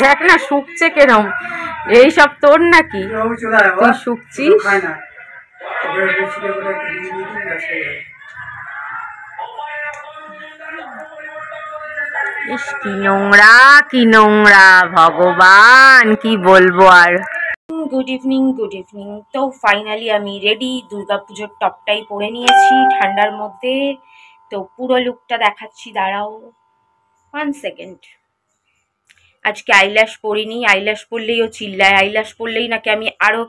দেখ না শুকছে কেরম, এইসব তোর নাকি? তুই শুকছিস? ইস কি নোংরা, কি নোংরা, ভগবান কি বলবো আর। Good evening, good evening. তো ফাইনালি আমি রেডি, দুর্গাপুজোর টপটাই পরে নিয়েছি ঠান্ডার মধ্যে। তো পুরো লুকটা দেখাচ্ছি, দাঁড়াও 1 সেকেন্ড। আজকে আইল্যাশ পরিনি, আইল্যাশ পরলেই ও চিল্লায়, আইল্যাশ পরলেই নাকি আমি আরো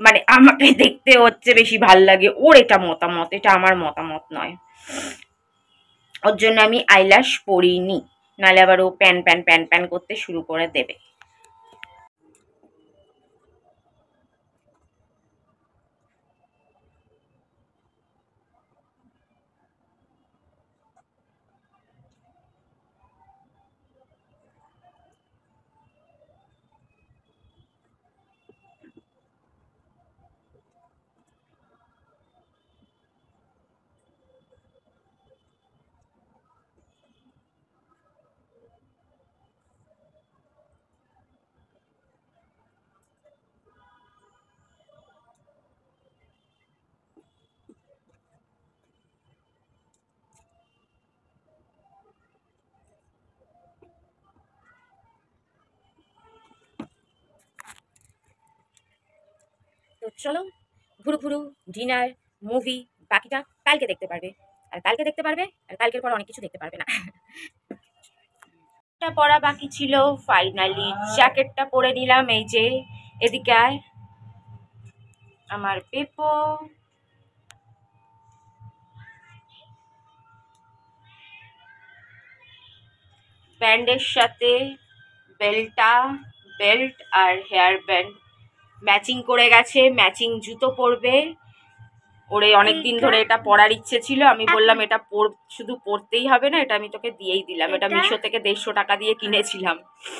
মানে আমাকে দেখতে হচ্ছে বেশি ভাল লাগে। ওর এটা মতামত, এটা আমার মতামত নয়। ওর জন্য আমি আইল্যাশ পরিনি, নাহলে আবার ও প্যান প্যান প্যান প্যান করতে শুরু করে দেবে। তো চলো, ঘুরু ঘুরু ডিনার, মুভি, বাকিটা কালকে দেখতে পারবে। আর কালকে দেখতে পারবে, আর কালকের পর অনেক কিছু দেখতে পারবে না। এটা পরা বাকি ছিল, ফাইনালি জ্যাকেটটা পরে নিলাম। এই যে এদিকে আয় আমার পেপো। ব্যান্ডের সাথে বেল্ট আর হেয়ার ব্যান্ড ম্যাচিং করে গেছে, ম্যাচিং জুতো পরবে। ওরে অনেকদিন ধরে এটা পরার ইচ্ছে ছিল, আমি বললাম এটা শুধু পরতেই হবে না, এটা আমি তোকে দিয়েই দিলাম। এটা মিশো থেকে 150 টাকা দিয়ে কিনেছিলাম।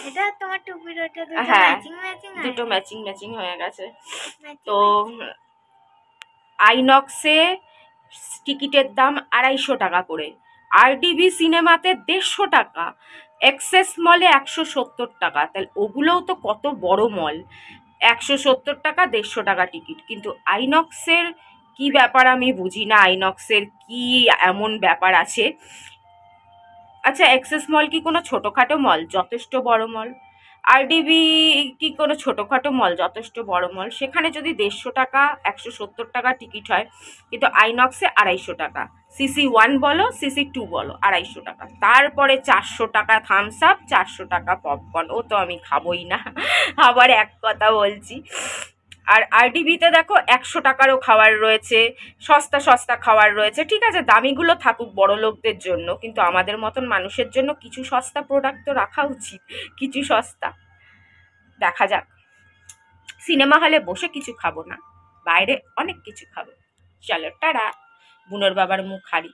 এটা তোমার টুপির ওটা দুটো ম্যাচিং ম্যাচিং, দুটো ম্যাচিং ম্যাচিং হয়ে গেছে। তো আইনক্সে টিকিটের দাম 250 টাকা করে, আরডিবি সিনেমাতে 150 টাকা, এক্সেস মলে 170 টাকা। তাহলে ওগুলোও তো কত বড় মল, 170 টাকা 150 টাকা টিকিট। কিন্তু আইনক্সের কি ব্যাপার আমি বুঝি না, আইনক্সের কি এমন ব্যাপার আছে? আচ্ছা, এক্সেস মল কি কোনো ছোটোখাটো মল? যথেষ্ট বড় মল। আরডিবি কি কোনো ছোটোখাটো মল? যথেষ্ট বড় মল। সেখানে যদি 150 টাকা 170 টাকা টিকিট হয়, কিন্তু আইনক্সে 250 টাকা। CC1 বলো CC2 বলো 250 টাকা। তারপরে 400 টাকা থামস আপ, 400 টাকা পপকর্ন। ও তো আমি খাবোই না, আবার এক কথা বলছি। আর আরডিবিতে দেখো 100 টাকারও খাবার রয়েছে, সস্তা সস্তা খাবার রয়েছে। ঠিক আছে, দামিগুলো থাকুক বড় লোকদের জন্য, কিন্তু আমাদের মতন মানুষের জন্য কিছু সস্তা প্রোডাক্ট তো রাখা উচিত, কিছু সস্তা। দেখা যাক, সিনেমা হলে বসে কিছু খাবো না, বাইরে অনেক কিছু খাবো। চলো টাটা, বুনোর বাবার মুখ হারি।